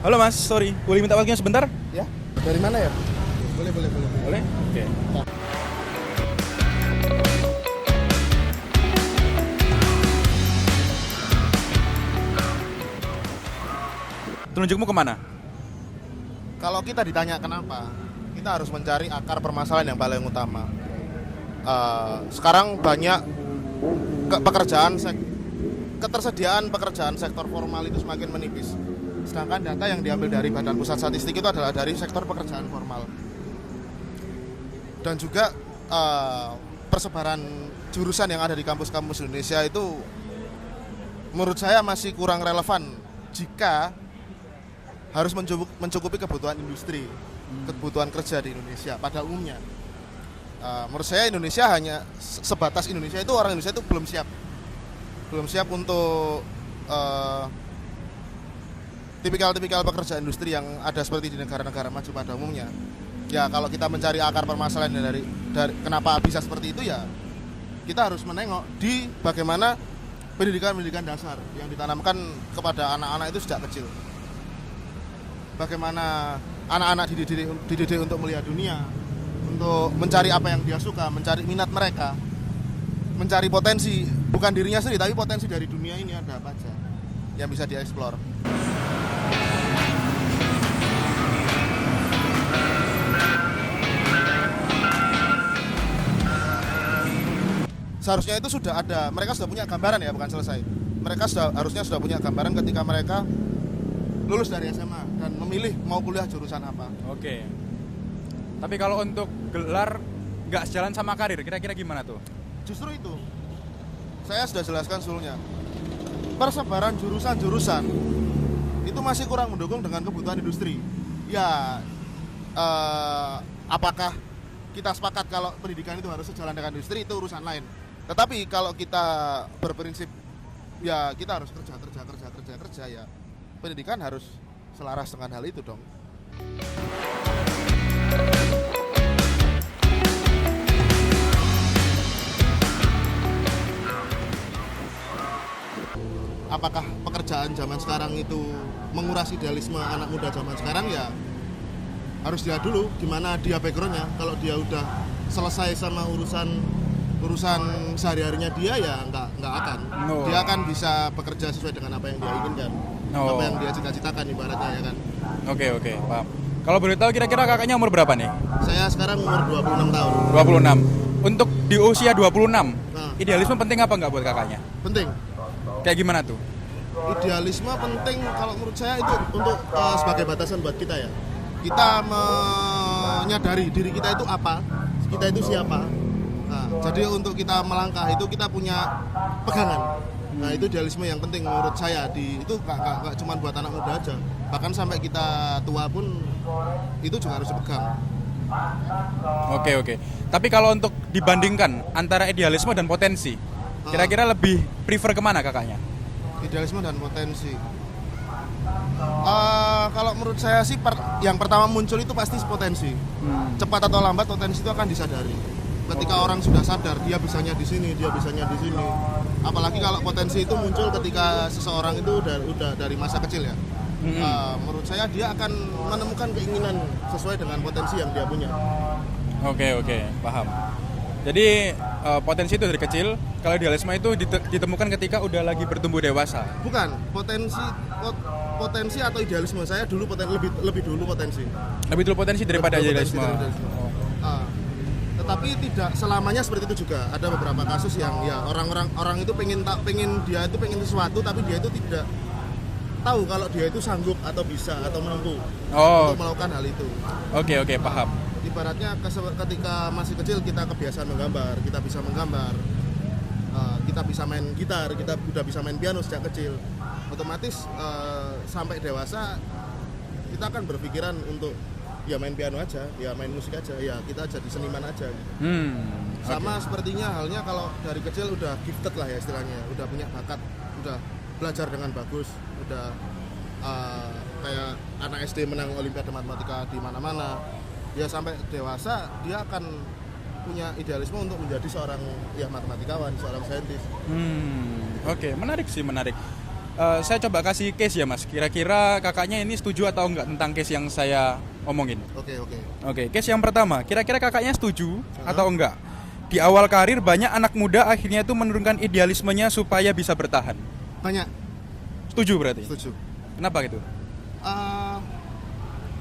Halo Mas, sorry, boleh minta waktunya sebentar? Ya, dari mana ya? Boleh. Boleh? Oke. Telunjukmu kemana? Kalau kita ditanya kenapa, kita harus mencari akar permasalahan yang paling utama. Sekarang banyak ketersediaan pekerjaan sektor formal itu semakin menipis. Sedangkan data yang diambil dari Badan Pusat Statistik itu adalah dari sektor pekerjaan formal. Dan juga persebaran jurusan yang ada di kampus-kampus Indonesia itu menurut saya masih kurang relevan jika harus mencukupi kebutuhan industri, kebutuhan kerja di Indonesia pada umumnya. Menurut saya Indonesia hanya sebatas Indonesia itu, orang Indonesia itu belum siap untuk tipikal pekerjaan industri yang ada seperti di negara-negara maju pada umumnya. Ya kalau kita mencari akar permasalahan dari kenapa bisa seperti itu, ya kita harus menengok di bagaimana pendidikan dasar yang ditanamkan kepada anak-anak itu sejak kecil. Bagaimana anak-anak dididik untuk melihat dunia, untuk mencari apa yang dia suka, mencari minat mereka, mencari potensi, bukan dirinya sendiri, tapi potensi dari dunia ini ada apa aja yang bisa dieksplor. Seharusnya itu sudah ada, mereka sudah punya gambaran ya, bukan selesai. Mereka harusnya sudah punya gambaran ketika mereka lulus dari SMA dan memilih mau kuliah jurusan apa. Oke. Tapi kalau untuk gelar nggak sejalan sama karir, kira-kira gimana tuh? Justru itu, saya sudah jelaskan sebelumnya. Persebaran jurusan-jurusan itu masih kurang mendukung dengan kebutuhan industri. Ya, apakah kita sepakat kalau pendidikan itu harus sejalan dengan industri, itu urusan lain. Tetapi kalau kita berprinsip ya kita harus kerja ya, pendidikan harus selaras dengan hal itu dong. Apakah pekerjaan zaman sekarang itu menguras idealisme anak muda zaman sekarang? Ya harus dilihat dulu gimana dia backgroundnya. Kalau dia udah selesai sama urusan sehari-harinya dia, ya nggak akan. Dia akan bisa bekerja sesuai dengan apa yang dia inginkan, apa yang dia cita-citakan ibaratnya, ya kan. Oke, paham. Kalau boleh tahu kira-kira kakaknya umur berapa nih? Saya sekarang umur 26 tahun. 26. Untuk di usia 26, idealisme penting apa nggak buat kakaknya? Penting. Kayak gimana tuh? Idealisme penting kalau menurut saya itu untuk sebagai batasan buat kita ya. Kita menyadari diri kita itu apa, kita itu siapa. Nah, jadi untuk kita melangkah itu kita punya pegangan. Nah, itu idealisme yang penting menurut saya. Itu gak cuma buat anak muda aja, bahkan sampai kita tua pun itu juga harus dipegang. Oke. Tapi kalau untuk dibandingkan antara idealisme dan potensi, kira-kira lebih prefer kemana kakaknya? Idealisme dan potensi. Kalau menurut saya sih yang pertama muncul itu pasti potensi. Cepat atau lambat potensi itu akan disadari. Ketika orang sudah sadar dia bisanya di sini, dia bisanya di sini. Apalagi kalau potensi itu muncul ketika seseorang itu udah dari masa kecil ya. Menurut saya dia akan menemukan keinginan sesuai dengan potensi yang dia punya. Oke, paham. Jadi potensi itu dari kecil, kalau idealisme itu ditemukan ketika udah lagi bertumbuh dewasa. Bukan, potensi atau idealisme saya dulu lebih dulu potensi. Lebih dulu potensi daripada idealisme. Tetapi tidak selamanya seperti itu juga. Ada beberapa kasus yang ya orang itu pengen sesuatu, tapi dia itu tidak tahu kalau dia itu sanggup atau bisa atau mampu untuk melakukan hal itu. Oke, paham. Ibaratnya ketika masih kecil kita kebiasaan menggambar, kita bisa menggambar, kita bisa main gitar, kita udah bisa main piano sejak kecil. Otomatis sampai dewasa kita akan berpikiran untuk ya main piano aja, ya main musik aja, ya kita jadi seniman aja gitu. Sama sepertinya halnya kalau dari kecil udah gifted lah ya istilahnya, udah punya bakat, udah belajar dengan bagus, udah kayak anak SD menang olimpiade matematika di mana-mana. Ya sampai dewasa dia akan punya idealisme untuk menjadi seorang ya matematikawan, seorang saintis. Oke, menarik. Saya coba kasih case ya mas. Kira-kira kakaknya ini setuju atau enggak tentang case yang saya omongin? Oke. Oke, case yang pertama. Kira-kira kakaknya setuju atau enggak? Di awal karir banyak anak muda akhirnya itu menurunkan idealismenya supaya bisa bertahan. Banyak. Setuju berarti? Setuju. Kenapa gitu?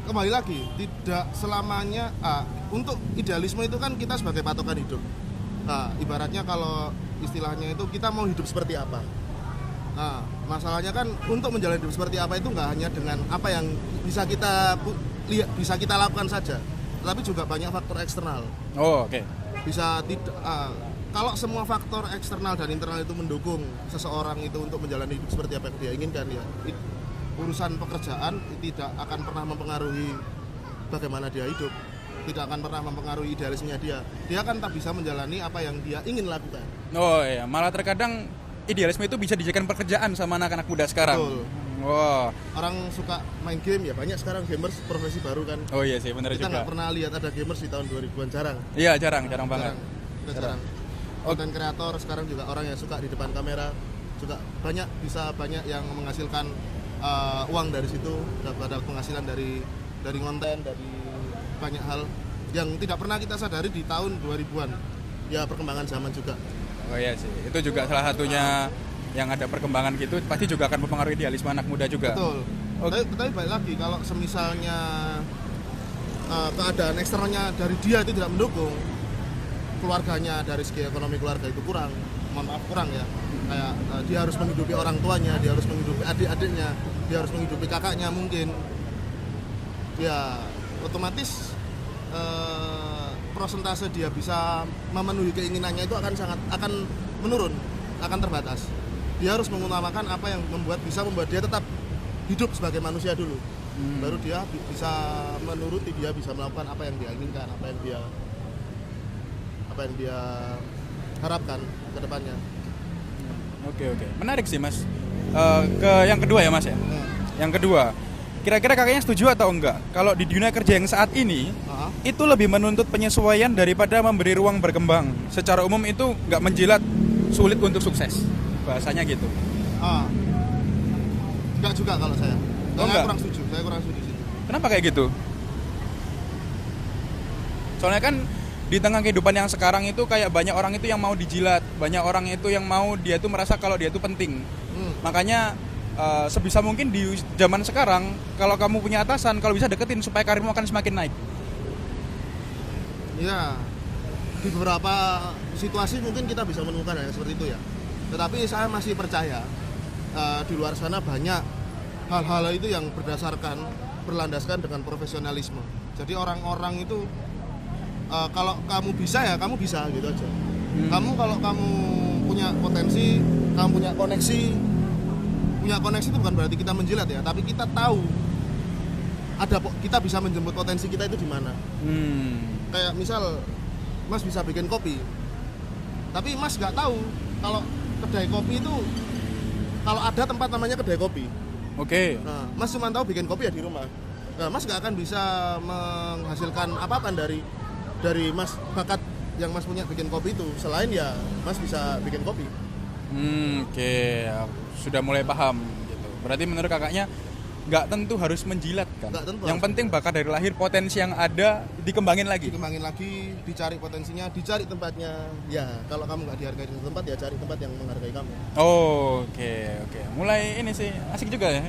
Kembali lagi, tidak selamanya untuk idealisme itu kan kita sebagai patokan hidup. Ibaratnya kalau istilahnya itu kita mau hidup seperti apa. Masalahnya kan untuk menjalani hidup seperti apa itu nggak hanya dengan apa yang bisa kita lihat, bisa kita lakukan saja, tetapi juga banyak faktor eksternal. Oh, oke. Bisa tidak kalau semua faktor eksternal dan internal itu mendukung seseorang itu untuk menjalani hidup seperti apa yang dia inginkan, ya urusan pekerjaan tidak akan pernah mempengaruhi bagaimana dia hidup, tidak akan pernah mempengaruhi idealismenya dia akan tak bisa menjalani apa yang dia ingin lakukan. Oh iya, malah terkadang idealisme itu bisa dijadikan pekerjaan sama anak-anak muda sekarang. Betul. Wow. Orang suka main game, ya banyak sekarang gamers profesi baru kan. Oh iya sih, benar Kita juga. nggak pernah lihat ada gamers di tahun 2000-an, jarang. Iya, jarang banget. Jarang. Konten kreator sekarang juga orang yang suka di depan kamera juga banyak yang menghasilkan uang dari situ, dapat penghasilan dari konten, dari banyak hal yang tidak pernah kita sadari di tahun 2000-an. Ya perkembangan zaman juga. Oh iya sih, itu juga salah satunya yang ada perkembangan gitu pasti juga akan mempengaruhi idealisme anak muda juga. Betul. Okay. Tapi balik lagi, kalau semisalnya keadaan eksternalnya dari dia itu tidak mendukung, keluarganya dari segi ekonomi keluarga itu kurang ya, kayak dia harus menghidupi orang tuanya, dia harus menghidupi adik-adiknya, dia harus menghidupi kakaknya mungkin, ya otomatis prosentase dia bisa memenuhi keinginannya itu akan menurun, akan terbatas. Dia harus mengutamakan apa yang bisa membuat dia tetap hidup sebagai manusia dulu. Baru dia bisa menuruti, dia bisa melakukan apa yang dia inginkan, apa yang dia harapkan ke depannya. Oke. Menarik sih mas. Ke yang kedua ya mas ya. Yang kedua, kira-kira kakaknya setuju atau enggak kalau di dunia kerja yang saat ini itu lebih menuntut penyesuaian daripada memberi ruang berkembang. Secara umum itu nggak menjilat, sulit untuk sukses, bahasanya gitu. Enggak juga kalau saya. Saya kurang setuju situ. Kenapa kayak gitu? Soalnya kan di tengah kehidupan yang sekarang itu kayak banyak orang itu yang mau dijilat, banyak orang itu yang mau dia tuh merasa kalau dia tuh penting. Makanya sebisa mungkin di zaman sekarang kalau kamu punya atasan, kalau bisa deketin supaya karirmu akan semakin naik. Ya, di beberapa situasi mungkin kita bisa menemukan hal yang seperti itu ya. Tetapi saya masih percaya di luar sana banyak hal-hal itu yang berlandaskan dengan profesionalisme. Jadi orang-orang itu kalau kamu bisa ya kamu bisa gitu aja. Kalau kamu punya potensi, kamu punya koneksi itu bukan berarti kita menjilat ya, tapi kita tahu kita bisa menjemput potensi kita itu di mana. Kayak misal Mas bisa bikin kopi, tapi Mas nggak tahu kalau kedai kopi itu kalau ada tempat namanya kedai kopi. Oke. Nah, Mas cuma tahu bikin kopi ya di rumah. Nah, Mas nggak akan bisa menghasilkan apa-apa dari Mas bakat yang Mas punya bikin kopi itu, selain ya Mas bisa bikin kopi. Oke. Sudah mulai paham gitu. Berarti menurut kakaknya nggak tentu harus menjilat kan? Nggak tentu. Yang penting bakat dari lahir, potensi yang ada dikembangin lagi, dicari potensinya, dicari tempatnya. Ya kalau kamu nggak dihargai di tempat ya cari tempat yang menghargai kamu. Oke. Mulai ini sih asik juga ya.